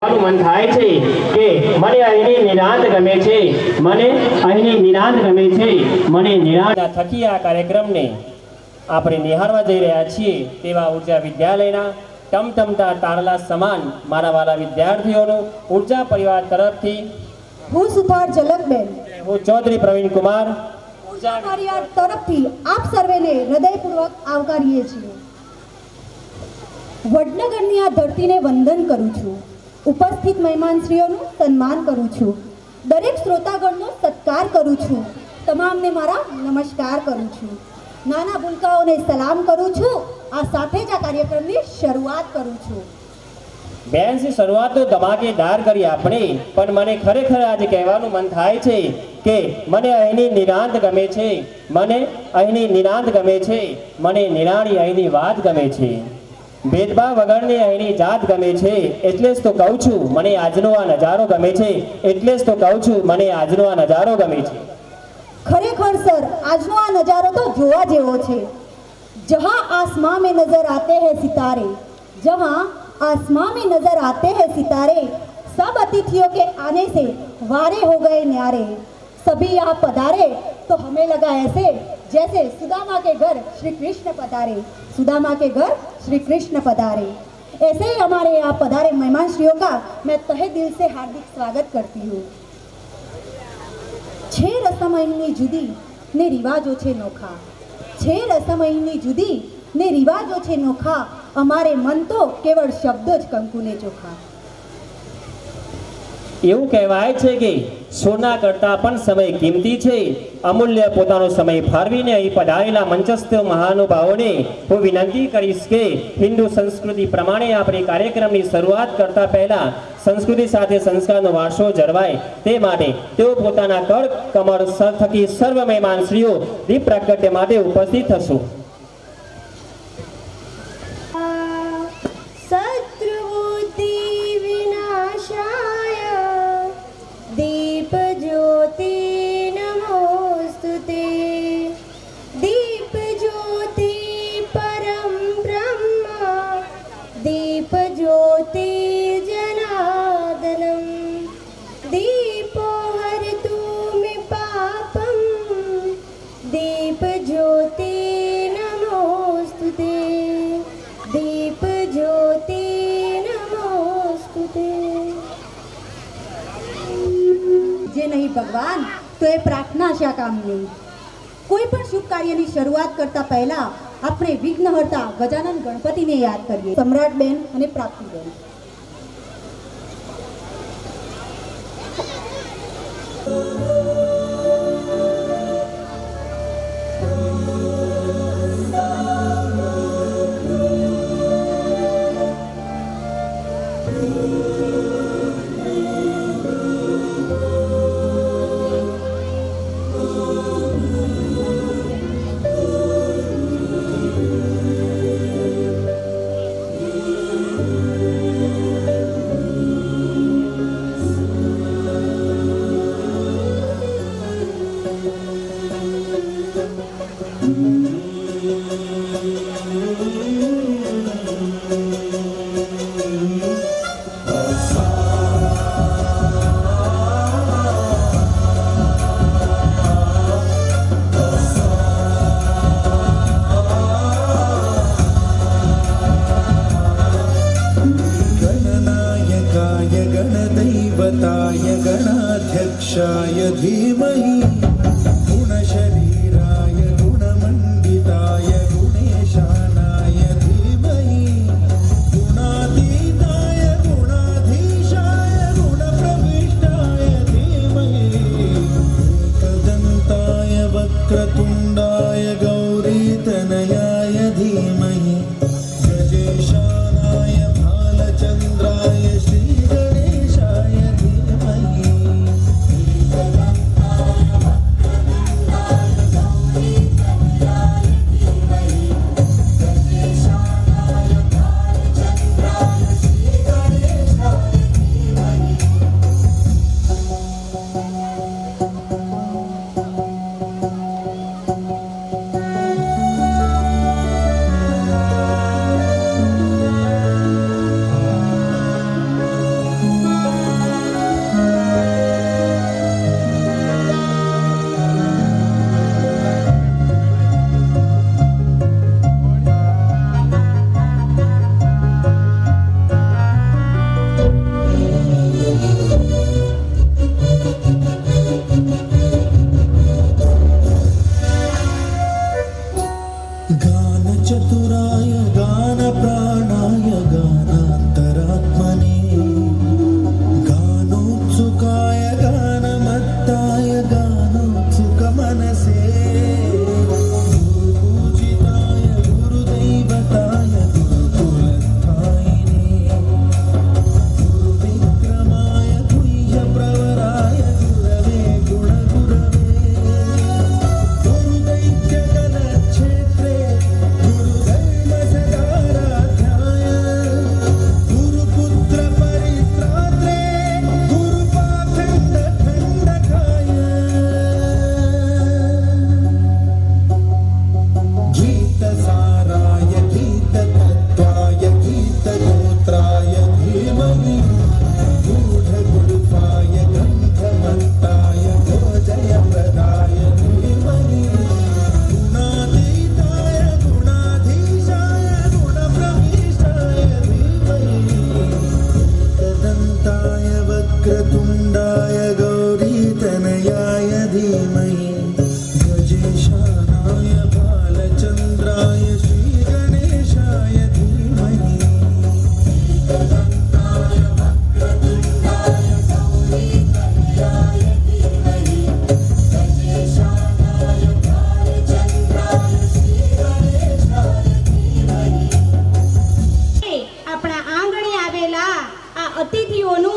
મન થાય છે કે મને અહીંની નિરાંત ગમે છે, મને અહીંની નિરાંત ગમે છે, મને નિરાંત થકી આ કાર્યક્રમને આપણે નિહાળવા જઈ રહ્યા છીએ તેવા ઉર્જા વિદ્યાલયના ટમટમતા તારલા સમાન મારા વાલા વિદ્યાર્થીઓનું ઉર્જા પરિવાર તરફથી હું સુથાર ઝલકબેન, હું ચૌધરી પ્રવીણ કુમાર ઉર્જા પરિવાર તરફથી આપ સર્વેને હૃદયપૂર્વક આવકારીએ છીએ. વડનગરની આ ધરતીને વંદન કરું છું. ઉપસ્થિત મહેમાનશ્રીઓનું સન્માન કરું છું. દરેક શ્રોતાગણનો સત્કાર કરું છું. તમામને મારા નમસ્કાર કરું છું. નાના ભૂલકાઓને સલામ કરું છું. આ સાથે જ આ કાર્યક્રમની શરૂઆત કરું છું. બેનથી શરૂઆત તો ધમાકેદાર કરી આપણે, પણ મને ખરેખર આજે કહેવાનું મન થાય છે કે મને અહીંની નિરાંત ગમે છે, મને અહીંની નિરાંત ગમે છે, મને નિરાળી અહીંની વાત ગમે છે, ભેદભાવ વગરની અહીંની જાત ગમે છે. એટલે જ તો કહું છું મને આજનો આ નજારો ગમે છે, એટલે જ તો કહું છું મને આજનો આ નજારો ગમે છે. ખરેખર સર, આજનો આ નજારો તો જોવા જેવો છે. જહાં આસમાं में नजर आते हैं सितारे, जहां आसमां में नजर आते हैं सितारे, सब अतिथियों के आने से वारे हो गए न्यारे. सभी यहाँ पधारे तो हमें लगा ऐसे जैसे सुदामा के घर श्री कृष्ण पधारे, सुदामा के घर श्री कृष्ण पधारे. ऐसे ही हमारे यहाँ पधारे मेहमानश्रियों का मैं तहे दिल से हार्दिक स्वागत करती हूँ. छह रस्म અહીંની જુદી ને રિવાજો છે નોખા, छह रस्म અહીંની જુદી ને રિવાજો છે નોખા, અમારે મન તો કેવળ શબ્દો જ કંકુને ચોખા. એવું કહેવાય છે કે સોના કરતાં પણ સમય કિંમતી છે. અમૂલ્ય પોતાનો સમય ફાળવીને અહીં પધારેલા મંચસ્થ મહાનુભાવોને હું વિનંતી કરીશ કે હિન્દુ સંસ્કૃતિ પ્રમાણે આપણે કાર્યક્રમની શરૂઆત કરતા પહેલા સંસ્કૃતિ સાથે સંસ્કારનો વારસો જળવાય તે માટે તેઓ પોતાના કળ કમર સર થકી સર્વ મહેમાનશ્રીઓ દીપ પ્રાગટ્ય માટે ઉપસ્થિત થશું. शत्रुबुद्धि विनाशाय दीप ज्योति नमोस्तुते, दीप ज्योति परम ब्रह्म, दीप ज्योति जनार्दनम, दीपो हरतु मे पापम, दीप ज्योति नमोस्तुते, दीप ज्योति नमोस्तुते. જે નહીં ભગવાન તો એ પ્રાર્થના શા કામની. કોઈ પણ શુભ કાર્યની શરૂઆત કરતા પહેલા આપણે વિઘ્નહર્તા ગજાનન ગણપતિને યાદ કરીએ. સમ્રાટબેન અને પ્રાપ્તિબેન. गणदैवताय गणाध्यक्षाय धीमहि, गुणशरीराय गुणमण्डिताय गुणेशानाय धीमहि, गुणातीताय गुणाधीशाय गुणप्रविष्टाय धीमहि, एकदन्ताय वक्रतुण्डाय गौरीतनयाय धीमहि, गजेशानाय भालचन्द्राय श्रीगणेशाय धीमहि, एकदन्ताय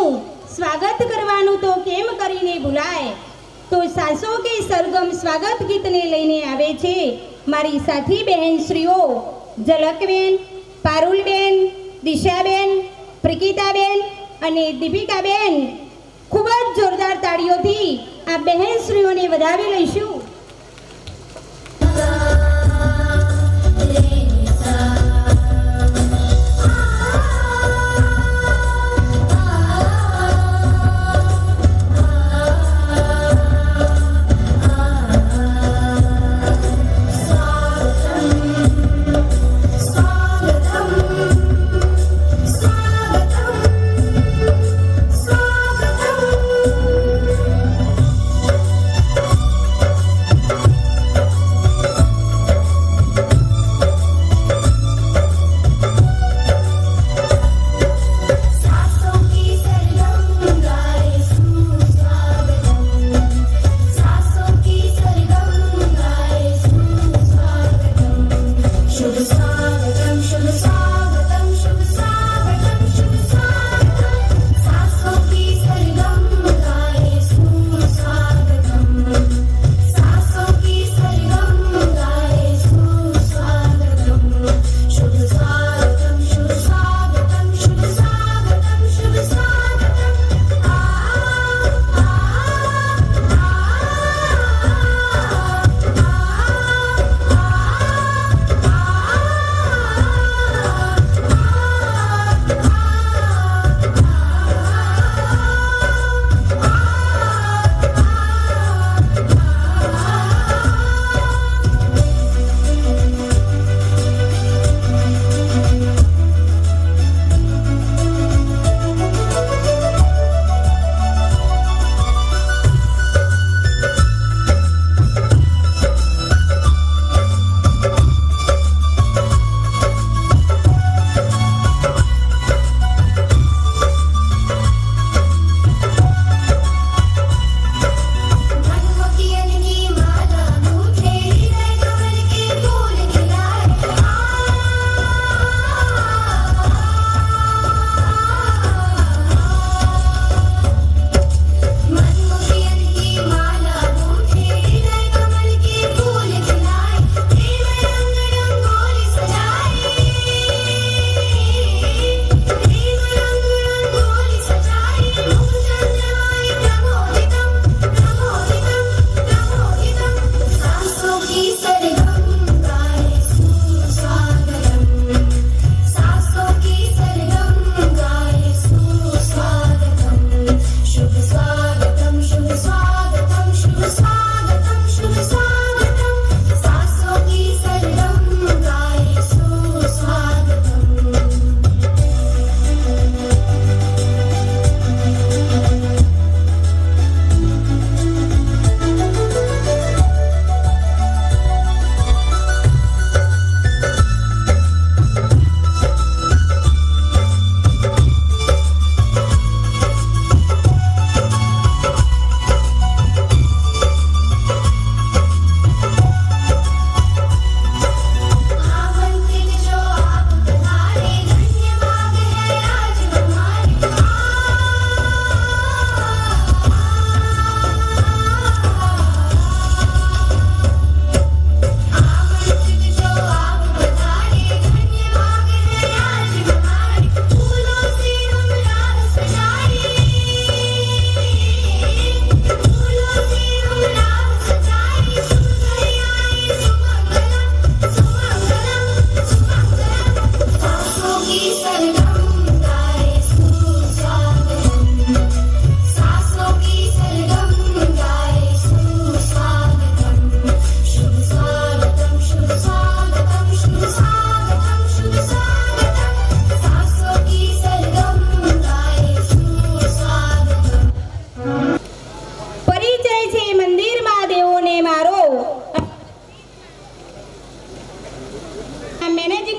બહેનોનું સ્વાગત કરવાનું તો કેમ કરીને ભૂલાય. તો સાસો કે સરગમ સ્વાગત ગીતને લઈને આવે છે મારી સાથી બહેનશ્રીઓ ઝલકબેન, પારુલબેન, દિશાબેન, પ્રિકિતાબેન અને દીપિકાબેન. ખૂબ જ જોરદાર તાળીઓથી આ બહેનશ્રીઓને વધાવી લઈશું.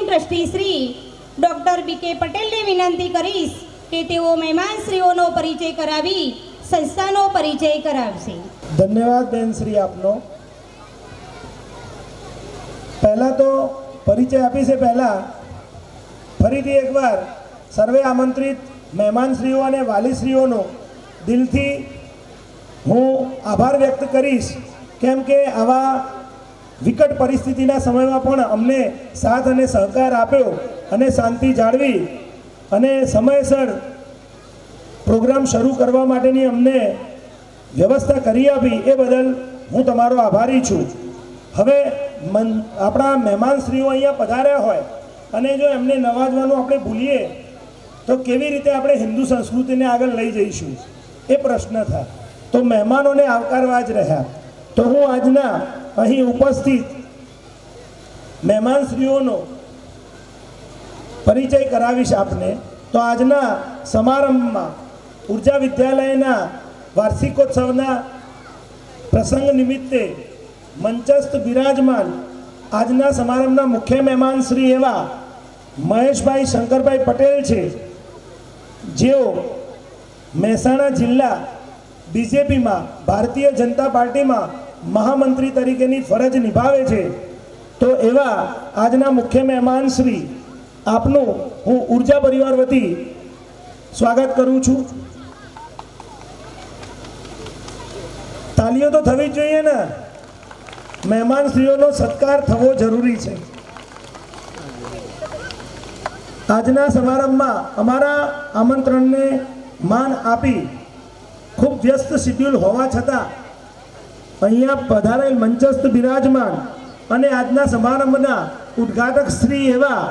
Trustee Shri doctor B K. પટેલને વિનંતી કરીશ કે તેઓ મહેમાનશ્રીઓનો પરિચય કરાવી સંસ્થાનો પરિચય કરાવશે. ધન્યવાદ બેન શ્રી આપનો. પહેલાં તો પરિચય આપી છે પહેલાં ફરીથી એકવાર સર્વે આમંત્રિત મહેમાનશ્રીઓ અને વાલીશ્રીઓનો દિલથી હું આભાર વ્યક્ત કરીશ, કેમ કે આવા વિકટ પરિસ્થિતિના સમયમાં પણ અમને સાથ અને સહકાર આપ્યો અને શાંતિ જાળવી અને સમયસર પ્રોગ્રામ શરૂ કરવા માટેની અમને વ્યવસ્થા કરી આપી, એ બદલ હું તમારો આભારી છું. હવે આપણા મહેમાનશ્રીઓ અહીંયા પધાર્યા હોય અને જો એમને નવાજવાનું આપણે ભૂલીએ તો કેવી રીતે આપણે હિન્દુ સંસ્કૃતિને આગળ લઈ જઈશું, એ પ્રશ્ન થાય. તો મહેમાનોને આવકારવા જ રહ્યા. તો હું આજના અહીં ઉપસ્થિત મહેમાનશ્રીઓનો પરિચય કરાવીશ આપને. તો આજના સમારંભમાં ઉર્જા વિદ્યાલયના વાર્ષિકોત્સવના પ્રસંગ નિમિત્તે મંચસ્થ બિરાજમાન આજના સમારંભના મુખ્ય મહેમાન શ્રી એવા મહેશભાઈ શંકરભાઈ પટેલ છે, જેઓ મહેસાણા જિલ્લા બીજેપીમાં ભારતીય જનતા પાર્ટીમાં મહામંત્રી તરીકેની ફરજ નિભાવે છે. તો એવા આજના મુખ્ય મહેમાન શ્રી આપનું હું ઉર્જા પરિવાર વતી સ્વાગત કરું છું. તાલીઓ તો થવી જ જોઈએ ને. મહેમાનશ્રીઓનો સત્કાર થવો જરૂરી છે. આજના સમારંભમાં અમારા આમંત્રણને માન આપી ખૂબ વ્યસ્ત શિડ્યુલ હોવા છતાં અહીંયા પધારેલ મંચસ્થ બિરાજમાન અને આજના સમારંભના ઉદ્ઘાટક શ્રી એવા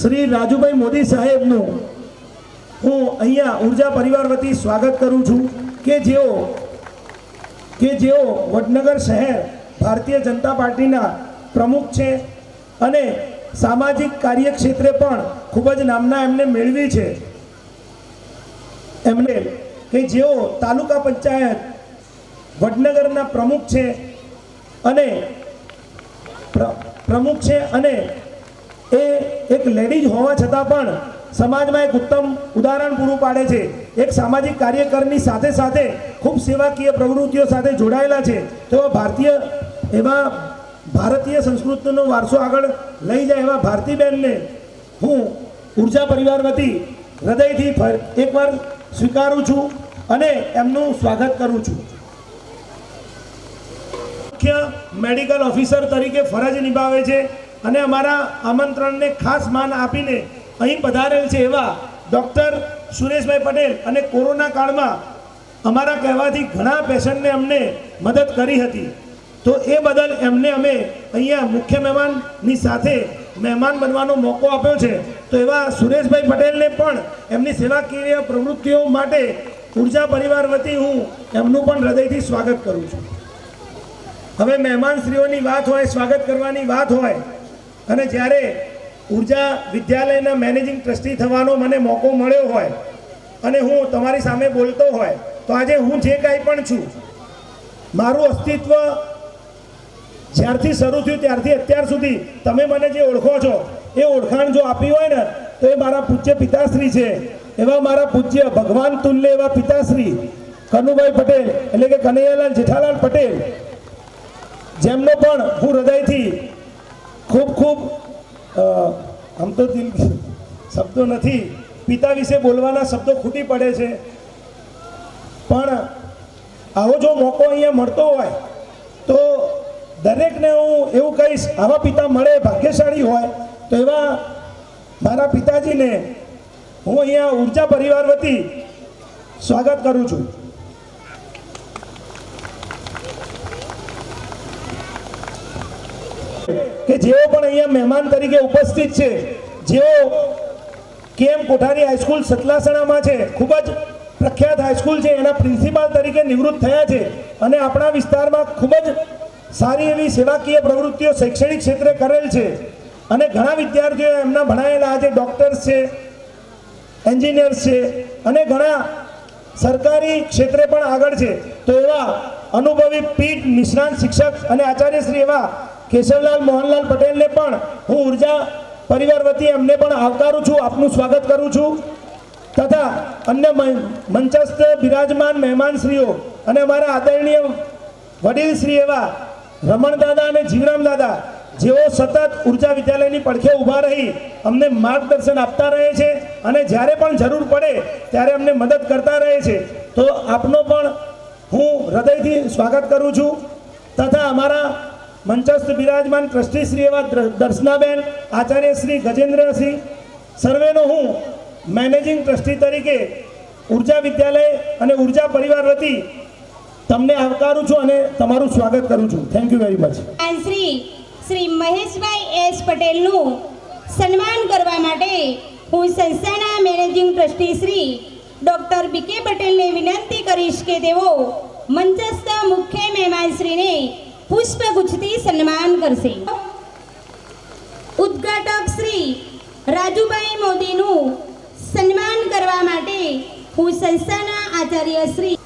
શ્રી રાજુભાઈ મોદી સાહેબનું હું અહીંયા ઉર્જા પરિવાર વતી સ્વાગત કરું છું, કે જેઓ વડનગર શહેર ભારતીય જનતા પાર્ટીના પ્રમુખ છે અને સામાજિક કાર્યક્ષેત્રે પણ ખૂબ જ નામના એમને મેળવી છે. એમને કે જેઓ તાલુકા પંચાયત વડનગરના પ્રમુખ છે અને એ એક લેડીઝ હોવા છતાં પણ સમાજમાં એક ઉત્તમ ઉદાહરણ પૂરું પાડે છે. એક સામાજિક કાર્યકરની સાથે સાથે ખૂબ સેવાકીય પ્રવૃત્તિઓ સાથે જોડાયેલા છે. તો એવા ભારતીય સંસ્કૃતિનો વારસો આગળ લઈ જાય એવા ભારતીબેનને હું ઉર્જા પરિવાર વતી હૃદયથી એકવાર સ્વીકારું છું અને એમનું સ્વાગત કરું છું. મુખ્ય મેડિકલ ઓફિસર તરીકે ફરજ નિભાવે છે અને અમારા આમંત્રણને ખાસ માન આપીને અહીં પધારેલ છે એવા ડૉક્ટર સુરેશભાઈ પટેલ, અને કોરોના કાળમાં અમારા કહેવાથી ઘણા પેશન્ટને અમને મદદ કરી હતી. તો એ બદલ એમને અમે અહીંયા મુખ્ય મહેમાનની સાથે મહેમાન બનવાનો મોકો આપ્યો છે. તો એવા સુરેશભાઈ પટેલને પણ એમની સેવાકીય પ્રવૃત્તિઓ માટે ઉર્જા પરિવાર વતી હું એમનું પણ હૃદયથી સ્વાગત કરું છું. હવે મહેમાનશ્રીઓની વાત હોય, સ્વાગત કરવાની વાત હોય, અને જ્યારે ઉર્જા વિદ્યાલયના મેનેજિંગ ટ્રસ્ટી થવાનો મને મોકો મળ્યો હોય અને હું તમારી સામે બોલતો હોય, તો આજે હું જે કાંઈ પણ છું, મારું અસ્તિત્વ જ્યારથી શરૂ થયું ત્યારથી અત્યાર સુધી તમે મને જે ઓળખો છો એ ઓળખાણ જો આપી હોય ને તો એ મારા પૂજ્ય પિતાશ્રી છે. એવા મારા પૂજ્ય ભગવાન તુલ્ય એવા પિતાશ્રી કનુભાઈ પટેલ એટલે કે કનૈયાલાલ જેઠાલાલ પટેલ, જેમનો પણ હું હૃદયથી ખૂબ ખૂબ આમ તો શબ્દો નથી, પિતા વિશે બોલવાના શબ્દો ખૂટી પડે છે, પણ આવો જો મોકો અહીંયા મળતો હોય તો દરેકને હું એવું કહીશ, આવા પિતા મળે ભાગ્યશાળી હોય. તો એવા મારા પિતાજીને હું અહીંયા ઉર્જા પરિવાર વતી સ્વાગત કરું છું. કે જેઓ પણ અહીંયા મહેમાન તરીકે ઉપસ્થિત છે, જેઓ કેએમ કોઠારી હાઈસ્કૂલ સતલાસણામાં છે, ખૂબ જ પ્રખ્યાત હાઈસ્કૂલ છે, એના પ્રિન્સિપાલ તરીકે નિવૃત્ત થયા છે અને આપણા વિસ્તારમાં ખૂબ જ સારી એવી સેવાકીય પ્રવૃત્તિઓ શૈક્ષણિક ક્ષેત્રે કરેલ છે અને ઘણા વિદ્યાર્થીઓ એમના ભણાયેલા આજે ડૉક્ટર્સ છે, એન્જિનિયર્સ છે અને ઘણા સરકારી ક્ષેત્રે પણ આગળ છે. તો એવા અનુભવી પીઠ નિષ્ણાંત શિક્ષક અને આચાર્ય શ્રી એવા કેશવલાલ મોહનલાલ પટેલને પણ હું ઉર્જા પરિવાર વતી એમને પણ આવકારું છું, આપનું સ્વાગત કરું છું. તથા અન્ય મંચસ્થ બિરાજમાન મહેમાનશ્રીઓ અને અમારા આદરણીય વડીલ શ્રી એવા રમણ દાદા અને જીવરામ દાદા, જેઓ સતત ઉર્જા વિદ્યાલયની પડખે ઊભા રહી અમને માર્ગદર્શન આપતા રહે છે અને જ્યારે પણ જરૂર પડે ત્યારે અમને મદદ કરતા રહે છે, તો આપનો પણ હું હૃદયથી સ્વાગત કરું છું. તથા અમારા મંચસ્થ બિરાજમાન ટ્રસ્ટી શ્રી એવા દર્શનાબેન, આચાર્ય શ્રી ગજેન્દ્રસિંહ સર્વેનો હું મેનેજિંગ ટ્રસ્ટી તરીકે ઉર્જા વિદ્યાલય અને ઉર્જા પરિવાર વતી તમને આવકારું છું અને તમારું સ્વાગત કરું છું. Thank you very much. Shri Maheshbhai S પટેલનું સન્માન કરવા માટે હું સંસ્થાના મેનેજિંગ ટ્રસ્ટી શ્રી ડૉક્ટર બીકે પટેલને વિનંતી કરીશ કે તેઓ મંચસ્થ મુખ્ય મહેમાનશ્રીને પુષ્પગુચ્છથી સન્માન કરશે. ઉદ્ઘાટક શ્રી રાજુભાઈ મોદીનું સન્માન કરવા માટે હું સંસ્થાના આચાર્ય શ્રી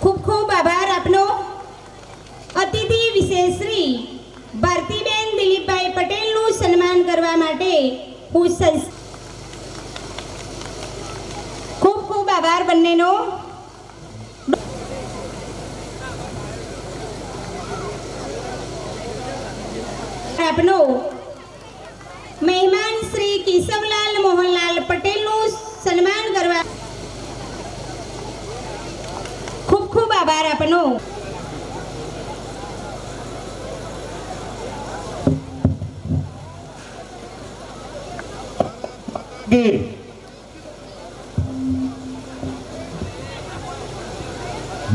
ખૂબ ખૂબ આભાર આપનો. અતિથિ વિશેષ શ્રી ભારતીબેન દિલીપભાઈ પટેલનું સન્માન કરવા માટે હું ખૂબ ખૂબ આભાર બંનેનો. આપનો મહેમાન શ્રી કેશવલાલ મોહનલાલ પટેલનું સન્માન કરવા ખૂબ ખૂબ આભાર આપનો.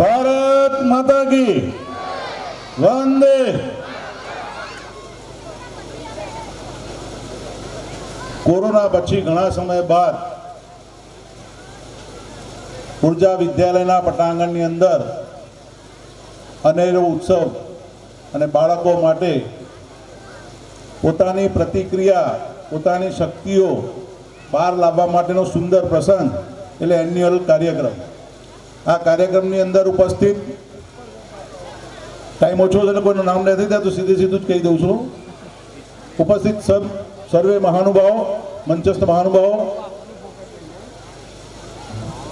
ભારત માતા કી વંદે. કોરોના પછી ઘણા સમય બાદ ઉર્જા વિદ્યાલયના પટાંગણની અંદર અનેરો ઉત્સવ અને બાળકો માટે પોતાની પ્રતિક્રિયા, પોતાની શક્તિઓ બહાર લાવવા માટેનો સુંદર પ્રસંગ એટલે એન્યુઅલ કાર્યક્રમ. આ કાર્યક્રમની અંદર ઉપસ્થિત, ટાઈમ ઓછો છે એટલે કોઈનું નામ નથી થતું, તો સીધું જ કહી દઉં છું. ઉપસ્થિત સર્વે મહાનુભાવો, મંચસ્થ મહાનુભાવો,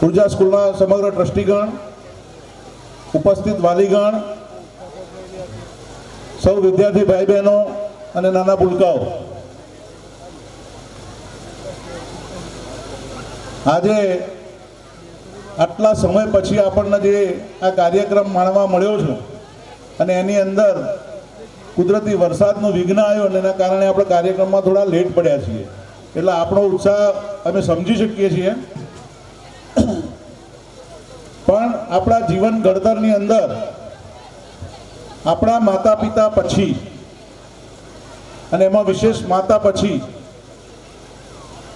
ઉર્જા સ્કૂલના સમગ્ર ટ્રસ્ટીગણ, ઉપસ્થિત વાલીગણ, સૌ વિદ્યાર્થી ભાઈ બહેનો અને નાના ભૂલકાઓ, આજે આટલા સમય પછી આપણને જે આ કાર્યક્રમ માણવા મળ્યો છે અને એની અંદર કુદરતી વરસાદનો વિઘ્ન આવ્યો અને એના કારણે આપણે કાર્યક્રમમાં થોડા લેટ પડ્યા છીએ, એટલે આપણો ઉત્સાહ અમે સમજી શકીએ છીએ. પણ આપણા જીવન ઘડતરની અંદર આપણા માતા પિતા પછી અને એમાં વિશેષ માતા પછી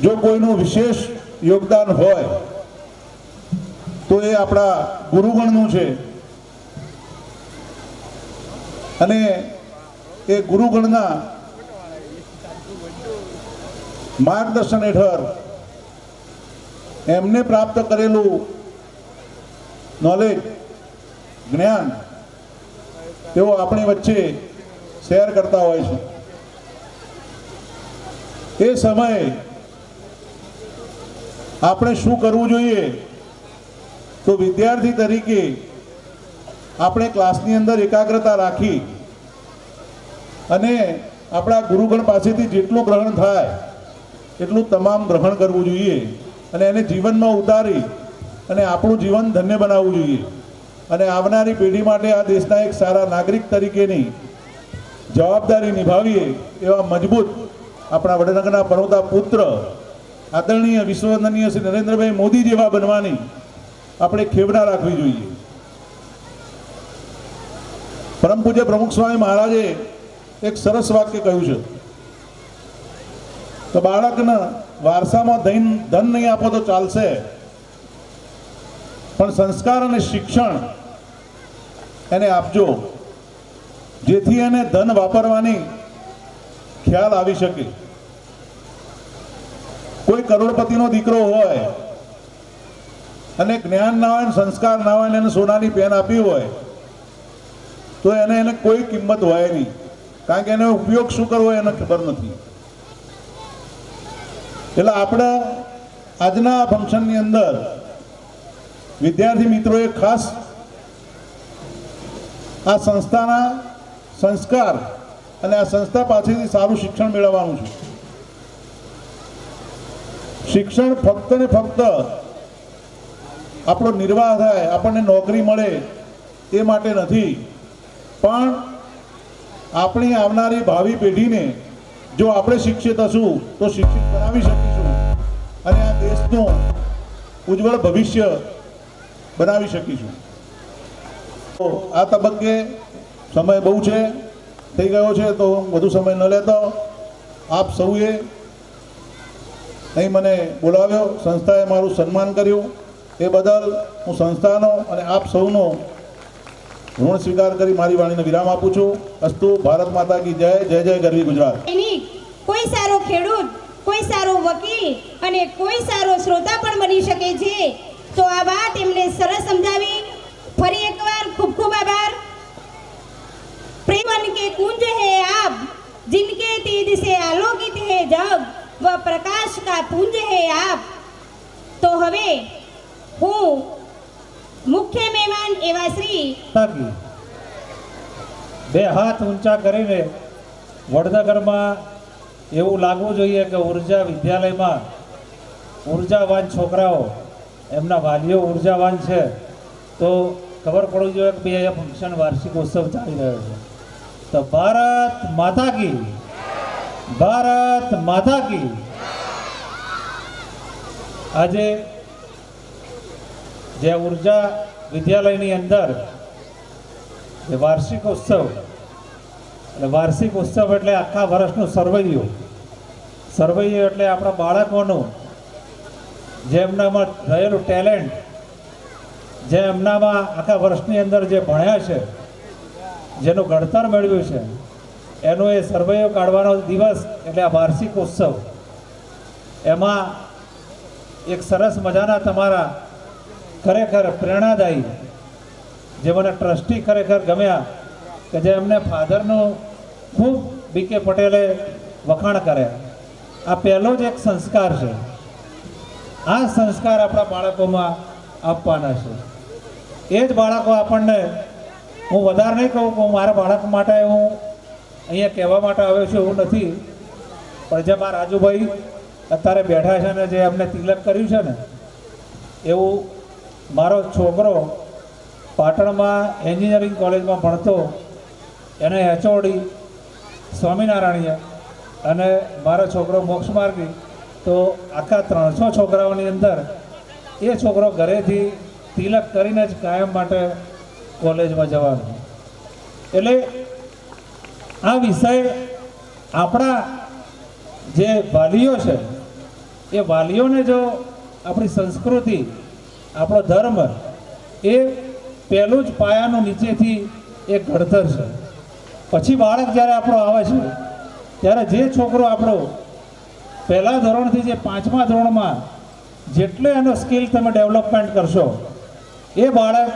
જો કોઈનું વિશેષ યોગદાન હોય તો એ આપણા ગુરુગણનું છે. અને એ ગુરુગણના માર્ગદર્શન હેઠળ એમને પ્રાપ્ત કરેલું નોલેજ, જ્ઞાન તેઓ આપણી વચ્ચે શેર કરતા હોય છે. એ સમયે આપણે શું કરવું જોઈએ, તો વિદ્યાર્થી તરીકે આપણે ક્લાસની અંદર એકાગ્રતા રાખી અને આપણા ગુરુગણ પાસેથી જેટલું ગ્રહણ થાય એટલું તમામ ગ્રહણ કરવું જોઈએ અને એને જીવનમાં ઉતારી અને આપણું જીવન ધન્ય બનાવવું જોઈએ અને આવનારી પેઢી માટે આ દેશના એક સારા નાગરિક તરીકેની જવાબદારી નિભાવીએ એવા મજબૂત આપણા વડનગરના પનોતા પુત્ર આદરણીય વિશ્વવંદનીય શ્રી નરેન્દ્રભાઈ મોદી જેવા બનવાની આપણે ખેવના રાખવી જોઈએ. પરમ પૂજ્ય પ્રમુખ સ્વામી મહારાજે એક સરસ વાક્ય કહ્યું છે તો બાળકને વારસામાં ધન નહીં આપો તો ચાલશે, પણ સંસ્કાર અને શિક્ષણ એને આપજો, જેથી એને ધન વાપરવાની ખ્યાલ આવી શકે. કોઈ કરોડપતિનો દીકરો હોય અને જ્ઞાન ના હોય, સંસ્કાર ના હોય, એને સોનાની પેન આપી હોય તો એને કોઈ કિંમત હોય નહીં, કારણ કે એનો ઉપયોગ શું કરવો એને ખબર નથી. એટલે આપણે આજના ફંક્શનની અંદર વિદ્યાર્થી મિત્રોએ ખાસ આ સંસ્થાના સંસ્કાર અને આ સંસ્થા પાસેથી સારું શિક્ષણ મેળવવાનું છું. શિક્ષણ ફક્ત ને ફક્ત આપણો નિર્વાહ થાય, આપણને નોકરી મળે એ માટે નથી, પણ આપણી આવનારી ભાવિ પેઢીને જો આપણે શિક્ષિત હશું તો શિક્ષિત બનાવી શકીશું અને આ દેશનું ઉજ્જવળ ભવિષ્ય બનાવી શકીશું. તો આ તબક્કે સમય બહુ છે થઈ ગયો છે, તો વધુ સમય ન લેતો આપ સૌએ અહીં મને બોલાવ્યો, સંસ્થાએ મારું સન્માન કર્યું, એ બદલ હું સંસ્થાનો અને આપ સૌનો ઋણ સ્વીકાર કરી મારી વાણીને વિરામ આપું છું. અસ્તુ. ભારત માતા કી જય. જય જય ગરવી ગુજરાત. કોઈ સારો ખેડૂત, કોઈ સારો વકીલ અને કોઈ સારો શ્રોતા પણ બની શકે છે. તો આ વાત એમને સરસ સમજાવી. ફરી એકવાર ખૂબ ખૂબ આભાર. प्रेमन के कुंज है आप, जिनके तेज से आलोकित है जग, वह प्रकाश का पुंज है आप. तो હવે હું મુખ્ય મહેમાન એવા શ્રી બે હાથ ઊંચા કરીને વડનગરમાં એવું લાગવું જોઈએ કે ઉર્જા વિદ્યાલયમાં ઉર્જાવાન છોકરાઓ, એમના વાલીઓ ઉર્જાવાન છે, તો ખબર પડવી જોઈએ કે બે અહીંયા ફંક્શન વાર્ષિક ઉત્સવ ચાલી રહ્યો છે. તો ભારત માતા કી, ભારત માતા કી. આજે જે ઉર્જા વિદ્યાલયની અંદર જે વાર્ષિક ઉત્સવ, એટલે વાર્ષિક ઉત્સવ એટલે આખા વર્ષનું સર્વૈયું એટલે આપણા બાળકોનું જે એમનામાં રહેલું ટેલેન્ટ, જે એમનામાં આખા વર્ષની અંદર જે ભણ્યા છે, જેનું ઘડતર મેળવ્યું છે, એનું એ સર્વૈયો કાઢવાનો દિવસ એટલે આ વાર્ષિક ઉત્સવ. એમાં એક સરસ મજાના તમારા ખરેખર પ્રેરણાદાયી, જે મને ટ્રસ્ટી ખરેખર ગમ્યા, કે જે એમને ફાધરનું ખૂબ બીકે પટેલે વખાણ કર્યા. આ પહેલો જ એક સંસ્કાર છે. આ સંસ્કાર આપણા બાળકોમાં આપવાના છે. એ જ બાળકો આપણને, હું વધારે નહીં કહું કે હું મારા બાળક માટે હું અહીંયા કહેવા માટે આવ્યો છું એવું નથી, પણ જે મારા રાજુભાઈ અત્યારે બેઠા છે ને જે અમને તિલક કર્યું છે ને, એવું મારો છોકરો પાટણમાં એન્જિનિયરિંગ કોલેજમાં ભણતો, એને એચઓડી સ્વામિનારાયણીએ, અને મારો છોકરો મોક્ષ માર્ગી. તો આખા 300 છોકરાઓની અંદર એ છોકરો ઘરેથી તિલક કરીને જ કાયમ માટે કોલેજમાં જવાનું. એટલે આ વિષય આપણા જે વાલીઓ છે, એ વાલીઓને જો આપણી સંસ્કૃતિ, આપણો ધર્મ, એ પહેલું જ પાયાનું નીચેથી એક ઘડતર છે. પછી બાળક જ્યારે આપણો આવે છે, ત્યારે જે છોકરો આપણો પહેલા ધોરણથી જે 5મા ધોરણમાં જેટલો એનો સ્કિલ તમે ડેવલપમેન્ટ કરશો, એ બાળક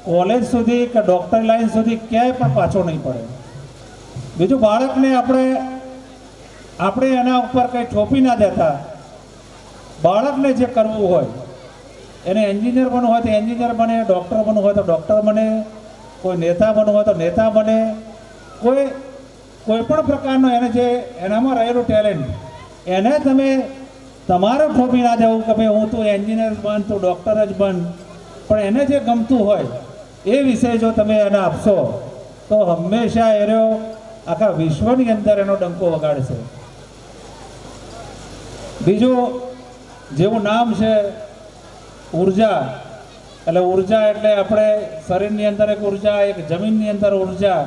કોલેજ સુધી કે ડૉક્ટર લાઈન સુધી ક્યાંય પણ પાછો નહીં પડે. બીજું, બાળકને આપણે એના ઉપર કંઈ થોપી ના દેતા. બાળકને જે કરવું હોય, એને એન્જિનિયર બનવું હોય તો એન્જિનિયર બને, ડૉક્ટર બનવું હોય તો ડૉક્ટર બને, કોઈ નેતા બનવું હોય તો નેતા બને. કોઈ પણ પ્રકારનો એને જે એનામાં રહેલું ટેલેન્ટ, એને તમે તમારે થોપી ના દેવું કે ભાઈ હું તો એન્જિનિયર બન, તું ડૉક્ટર જ બન. પણ એને જે ગમતું હોય એ વિષય જો તમે એને આપશો તો હંમેશા એનો આખા વિશ્વની અંદર એનો ડંકો વગાડશે. બીજું, જેવું નામ છે ઉર્જા, એટલે ઉર્જા એટલે આપણે શરીરની અંદર એક ઉર્જા, એક જમીનની અંદર ઉર્જા,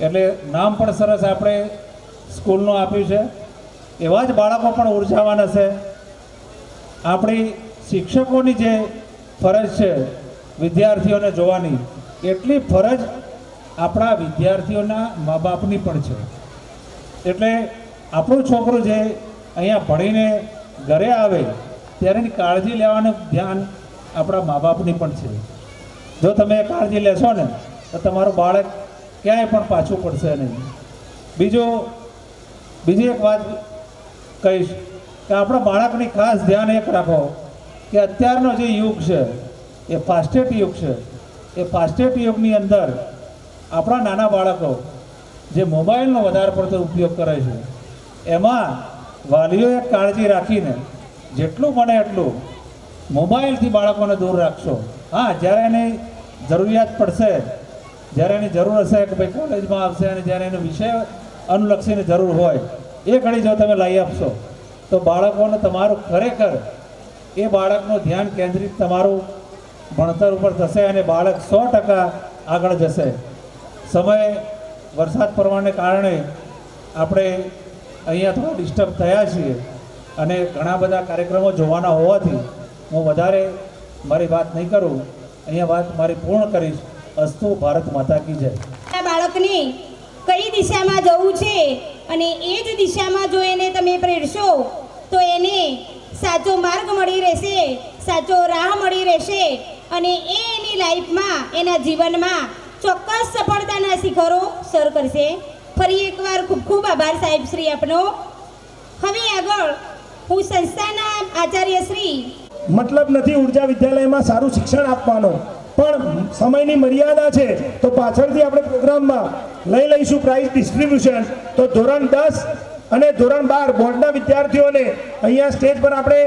એટલે નામ પણ સરસ આપણે સ્કૂલનું આપ્યું છે. એવા જ બાળકો પણ ઉર્જાવાન હશે. આપણી શિક્ષકોની જે ફરજ છે વિદ્યાર્થીઓને જોવાની, એટલી ફરજ આપણા વિદ્યાર્થીઓના મા બાપની પણ છે. એટલે આપણું છોકરું જે અહીંયા ભણીને ઘરે આવે ત્યારે એની કાળજી લેવાનું ધ્યાન આપણા મા બાપની પણ છે. જો તમે કાળજી લેશો ને તો તમારું બાળક ક્યાંય પણ પાછું પડશે નહીં. બીજી એક વાત કહીશ કે આપણા બાળકની ખાસ ધ્યાન એક રાખો કે અત્યારનો જે યુગ છે એ ફાસ્ટેટ યુગ છે. એ ફાસ્ટેટ યુગની અંદર આપણા નાના બાળકો જે મોબાઈલનો વધારે પડતો ઉપયોગ કરે છે એમાં વાલીઓએ કાળજી રાખીને જેટલું બને એટલું મોબાઈલથી બાળકોને દૂર રાખશો. હા, જ્યારે એની જરૂરિયાત પડશે, જ્યારે એની જરૂર હશે કે ભાઈ કોલેજમાં આવશે અને જ્યારે એનો વિષય અનુલક્ષીને જરૂર હોય એ ઘડી જો તમે લઈ આપશો તો બાળકોને તમારું ખરેખર એ બાળકનું ધ્યાન કેન્દ્રિત તમારું ભણતર ઉપર થશે અને બાળક 100% આગળ જશે. સમય વરસાદ પડવાને કારણે આપણે અહીંયા થોડા ડિસ્ટર્બ થયા છીએ અને ઘણા બધા કાર્યક્રમો જોવાના હોવાથી હું વધારે મારી વાત નહીં કરું, અહીંયા વાત મારી પૂર્ણ કરીશ. અસ્તુ ભારત માતા કી જય. બાળકને કઈ દિશામાં જવું છે અને એ જ દિશામાં જો એને તમે પ્રેરશો તો એને સાચો માર્ગ મળી રહેશે, સાચો રાહ મળી રહેશે અને એ એની લાઈફમાં, એના જીવનમાં ચોક્કસ સફળતાના શિખરો સર કરશે. ફરી એકવાર ખૂબ ખૂબ આભાર સાહેબ શ્રી આપનો. હવે આગળ હું સંસ્થાના આચાર્ય શ્રી મતલબ નથી ઉર્જા વિદ્યાલયમાં સારું શિક્ષણ આપવાનો, પણ સમયની મર્યાદા છે તો પાછળથી આપણે પ્રોગ્રામમાં લઈ લઈશું પ્રાઇઝ ડિસ્ટ્રીબ્યુશન. તો ધોરણ 10 અને ધોરણ 12 બોર્ડના વિદ્યાર્થીઓને અહીંયા સ્ટેજ પર આપણે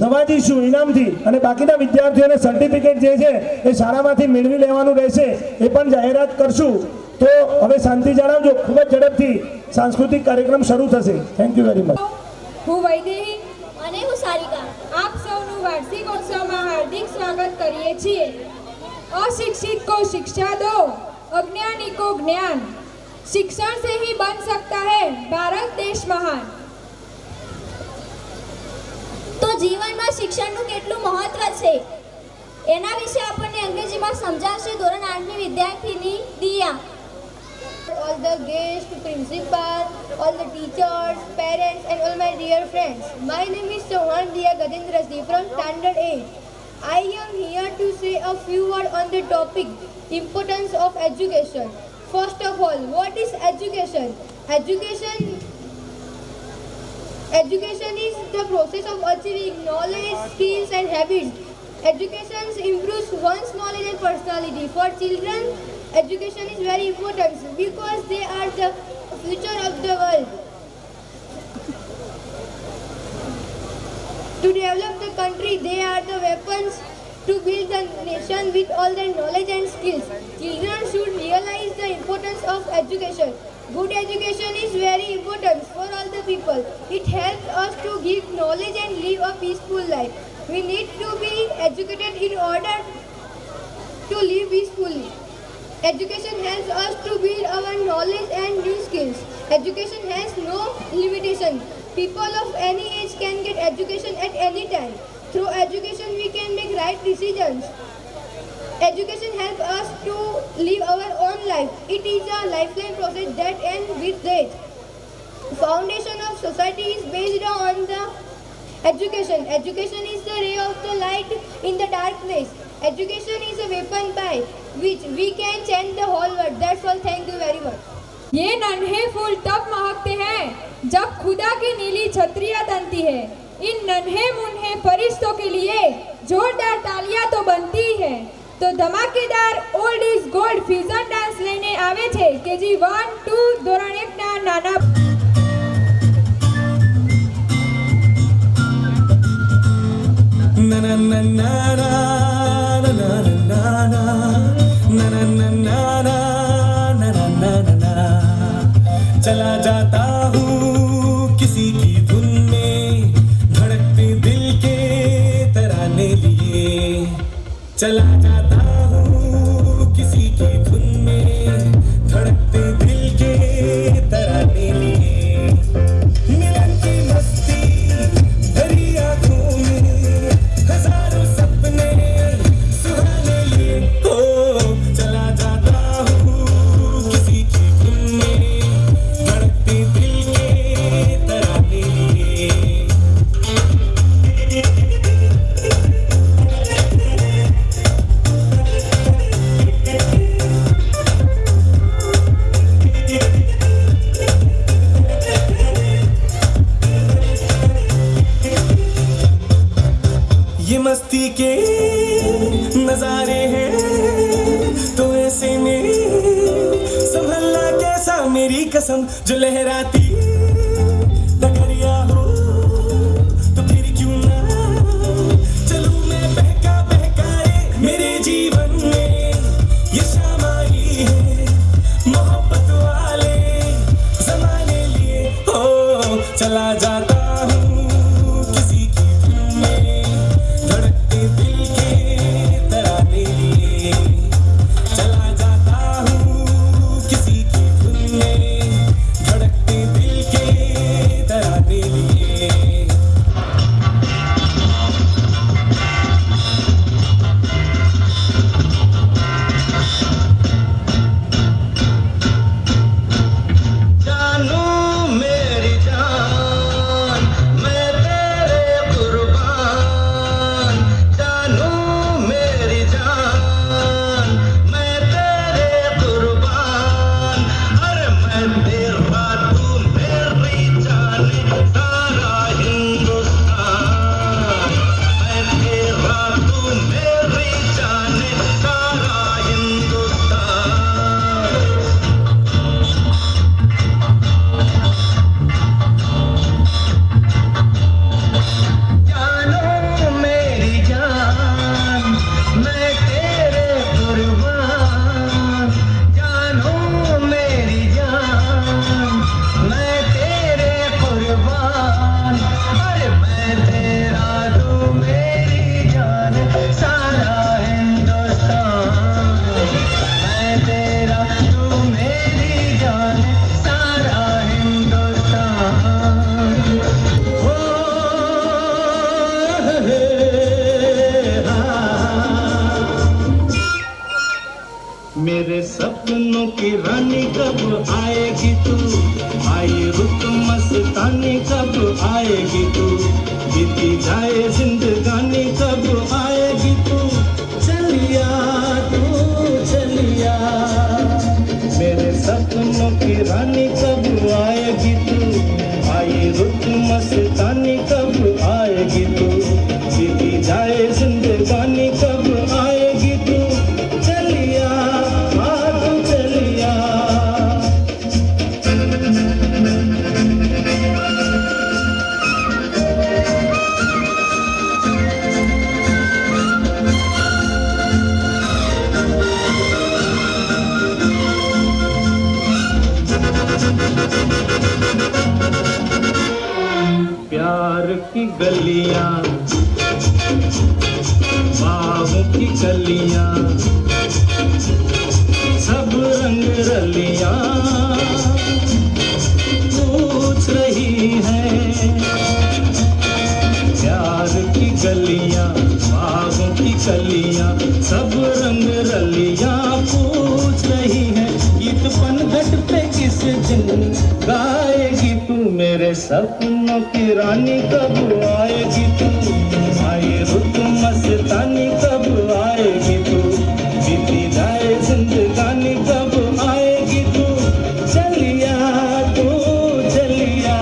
નવાજીશું ઇનામથી અને બાકીના વિદ્યાર્થીઓને સર્ટિફિકેટ જે છે એ શાળામાંથી મેળવી લેવાનું રહેશે, એ પણ જાહેરાત કરશું. તો હવે શાંતિ જાળવજો, ખૂબ જ ઝડપથી સાંસ્કૃતિક કાર્યક્રમ શરૂ થશે. Thank you very much. હું વૈદેહી અને હું સારિકા આપ સૌનું વાર્ષિકોત્સવમાં હાર્દિક સ્વાગત કરીએ છીએ. अशिक्षित को शिक्षा दो, अज्ञानी को ज्ञान, शिक्षण से ही बन सकता है भारत देश महान. તો જીવનમાં શિક્ષણનું કેટલું મહત્વ છે એના વિશે આપણને અંગ્રેજીમાં સમજાવશે ધોરણ 8ની વિદ્યાર્થીની દિયા. All the guests, principal, all the teachers, parents and all my dear friends. My name is Chauhan Diya Gajendraji from standard 8. I am here to say a few words on the topic importance of education. First of all, what is education? Education is the process of achieving knowledge, skills and habits. Education improves one's knowledge and personality. For children, education is very important because they are the future of the world. To develop the country, they are the weapons to build the nation with all their knowledge and skills. Children should realize the importance of education. Good education is very important for all the people. It helps us to give knowledge and live a peaceful life. We need to be educated in order to live peacefully. Education helps us to build our knowledge and new skills. Education has no limitation. People of any age can get education at any time. Through education we can make right decisions. Education helps us to live our own life. It is a lifelong process that ends with death. Foundation of society is based on the education. Education is the ray of the light in the darkness. Education is a weapon by which we can change the whole world. That's all. Thank you very much. ये नन्हे फूल तब महकते हैं जब खुदा की नीली छतरियां तनती है. इन नन्हे मुन्हे फरिश्तों के लिए जोरदार तालियां तो बनती है. तो धमाकेदार old is gold fusion dance લઈને આવે છે કેજી 1 2 ધોરણ 1 ના નાના na na na na na na na na na na na na na na na चला जाता हूँ किसी की धुन में धड़कते दिल के तराने लिए चला जाता हूँ किसी की धुन में धड़कते दिल के तराने लिए मिलन की मस्ती भरी आँखों में हजारों सपने सुहाने लिए हो चला जाता हूँ किसी की धुन में धड़कते दिल के तराने लिए पसंद जो लहराती डगरिया हो तो फिर क्यों ना चलूं मैं बहका बहका रे मेरे जीवन में ये शाम आई है मोहब्बत वाले जमाने लिए हो चला जाता हूँ किसी की धुन में धड़कते दिल के तराने लिए चला जाता हूँ किसी की धुन में धड़कते दिल के तराने लिए जानू मेरी जान मैं तेरे कुर्बान जानू मेरी जान मैं तेरे कुर्बान अरे मैं तेरा तू मेरी जान सारा हिंदुस्तान मैं तेरा तू मेरी जान सारा हिंदुस्तान जानो मेरी जान मैं तेरे कुर्बान जानो मेरी जान मैं तेरे कुर्बान अरे मैं तेरा तू मेरी जान सारा हिंदुस्तान मैं तेरा तू मेरी जान सारा हिंदुस्तान ओ मेरे सपनों की रानी कब आएगी तू आई रुत मस्तानी कब आएगी तू बीती जाए जिंदगानी कब आएगी तू चलिया मेरे सपनों की रानी कब आएगी तू आई रुत मस्तानी कब आएगी तू बीती जाए जिंदगानी कब आएगी तू चलिया तू चलिया प्यार की गलियां बाहों की कलियां सब रंग रलियां पूछ रही हैं प्यार की गलियां बाहों की कलियां सब रंग रलियां पूछ रही हैं गीत पनघट पे किस दिन गाएगी तू मेरे सपनों की रानी कब आएगी तू आई रुत मस्तानी कब आएगी तू बीती जाए जिंदगानी कब आएगी तू चलिया तू चलिया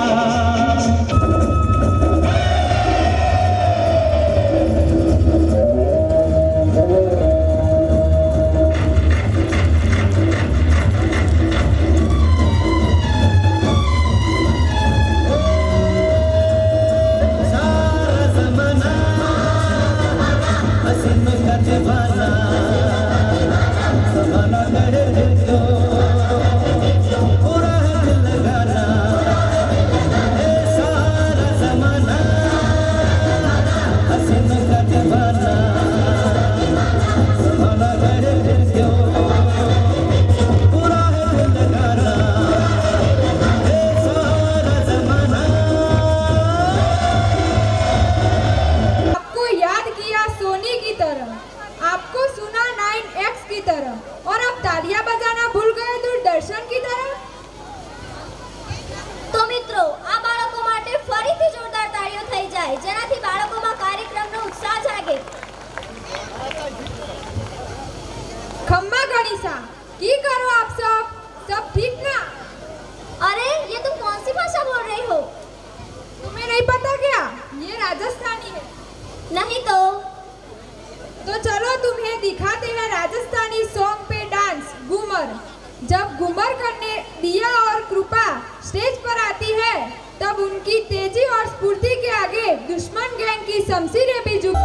सारा ज़माना हसीन का दीवाना ज़माना कहे जो पूरा है दिल लगाना ए सारा ज़माना हसीन का दीवाना ज़माना कहे जो पूरा है दिल लगाना ए सारा ज़माना आपको याद किया सोनी की तरह आपको सुना 9X की तरह और अब तालियां बजाना भूल गए दूरदर्शन की तरह તો મિત્રો આ બાળકો માટે ફરીથી જોરદાર તાળીઓ થઈ જાય જેનાથી બાળકોમાં કાર્યક્રમનો ઉત્સાહ જાગે खम्मा गणिसा की करो आप सब ठीक ना? अरे ये तुम कौन सी भाषा बोल रही हो? तुम्हें नहीं पता क्या? ये राजस्थानी है। नहीं तो चलो तुम्हें दिखाते हैं राजस्थानी सॉन्ग पे डांस घूमर। जब घूमर करने दिया और कृपा स्टेज पर आती है, तब उनकी तेजी और स्फूर्ति के आगे दुश्मन गैंग की शमशीरें भी झुक।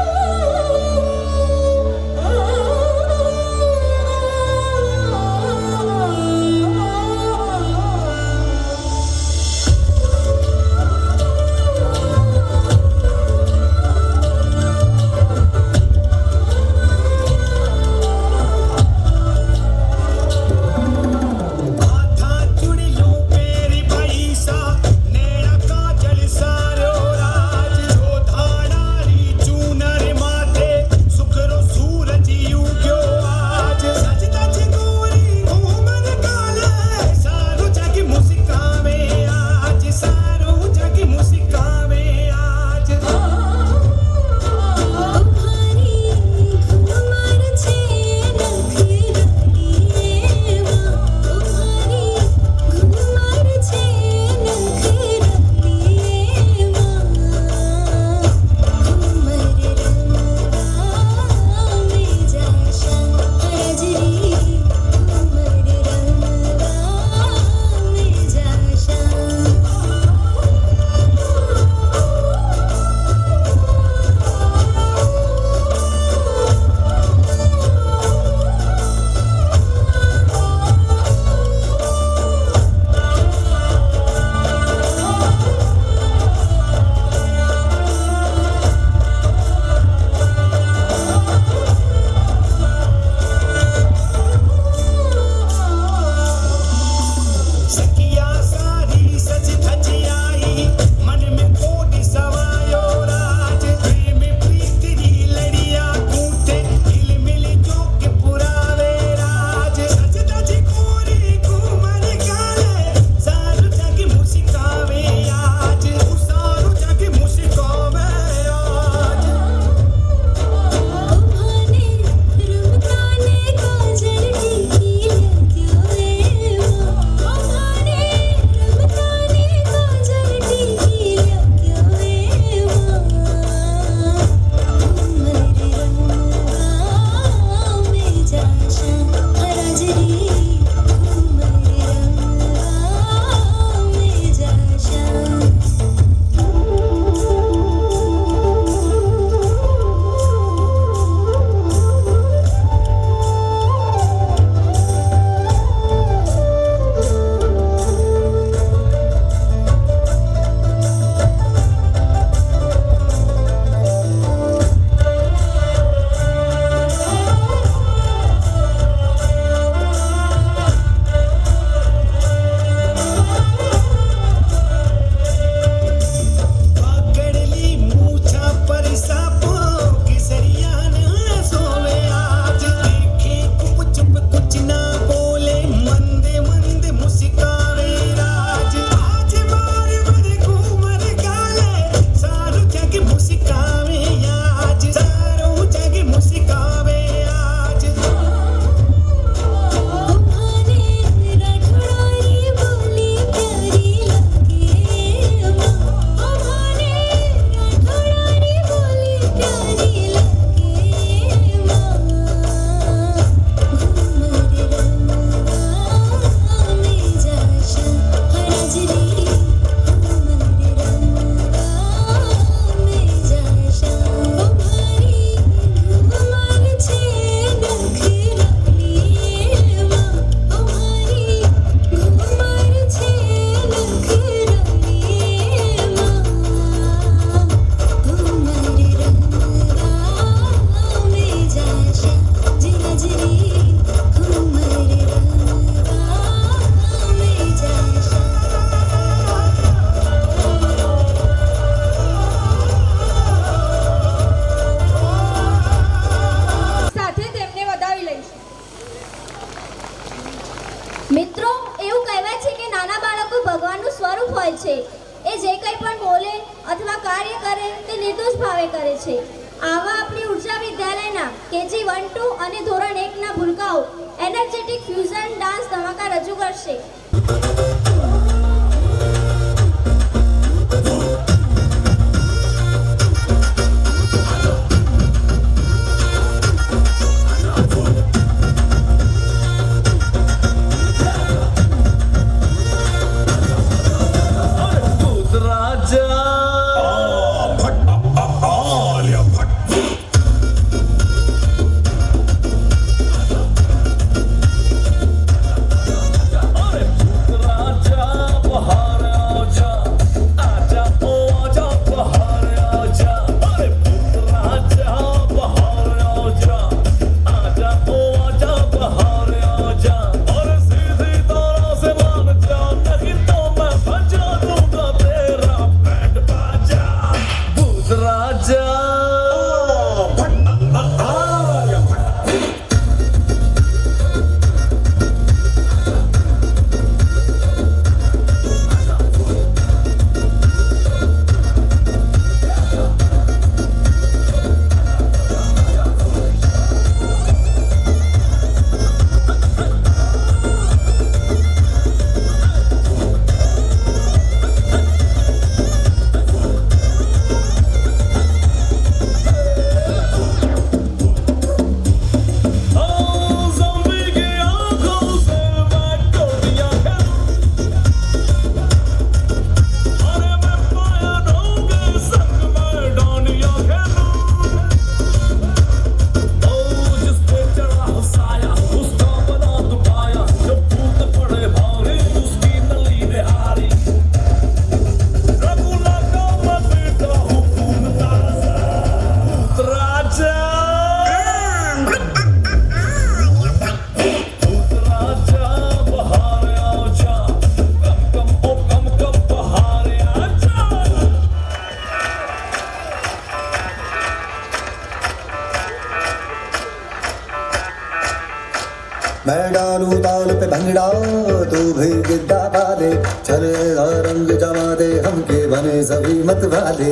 કેજી 1 2 અને ધોરણ 1 ના ભૂલકાઓ એનર્જેટિક ફ્યુઝન ડાન્સ ધમાકા રજૂ કરશે. मैं डालूं ताल पे भंगड़ा तू भी गिद्दा पा दे, चले रंग जमा दे हमके बने सभी मत वाले।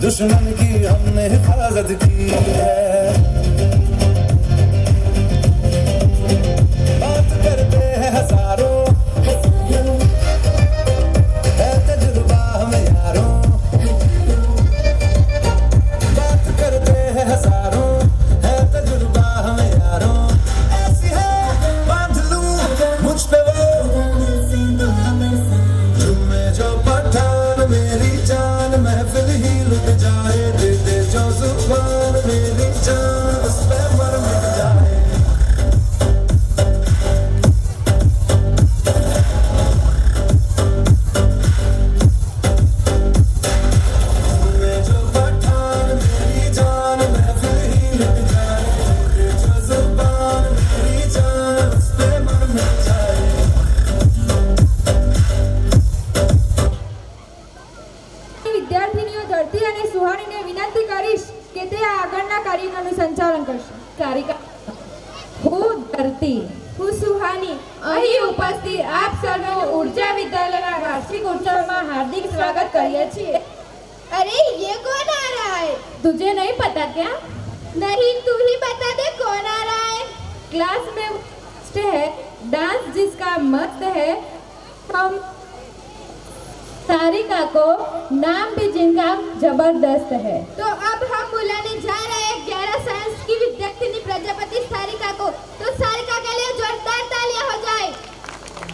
दुश्मन की हमने हिफाजत की है। बात करते हैं हजारों, है तजुर्बा हमें यारों। बात करते हैं हजारों, है तजुर्बा हमें यारों। ऐसी है बांध लूं मुझ पे वो जुम्मे जो पठान मेरी जान महफिल ही लुट जाए। दे दे जो जुबान मेरी जान उस पे मर मिट जाए। जुम्मे जो पठान मेरी जान महफिल ही लुट जाए। दे दे जो जुबान मेरी जान उस पे मर मिट जाए। વિદ્યાર્થીનીઓ ધરતી અને સુહાણીને વિનંતી કરીશ કે તે આ આગળના કાર્યક્રમનું સંચાલન કરશે. કારિકા હું ધરતી, હું સુહાની અહીં ઉપસ્થિત આપ સૌનું ઉર્જા વિદ્યાલયના વાર્ષિક ઉત્સવમાં હાર્દિક સ્વાગત કરીએ છીએ. अरे ये कौन आ रहा है? तुझे नहीं पता क्या? नहीं, तू ही बता दे कौन आ रहा है। क्लास में मस्त है डांस जिसका मस्त है, हम सारिका को नाम भी जिनका जबरदस्त है। तो अब हम बुलाने जा रहे हैं 11 साइंस की विद्यार्थिनी प्रजापति सारिका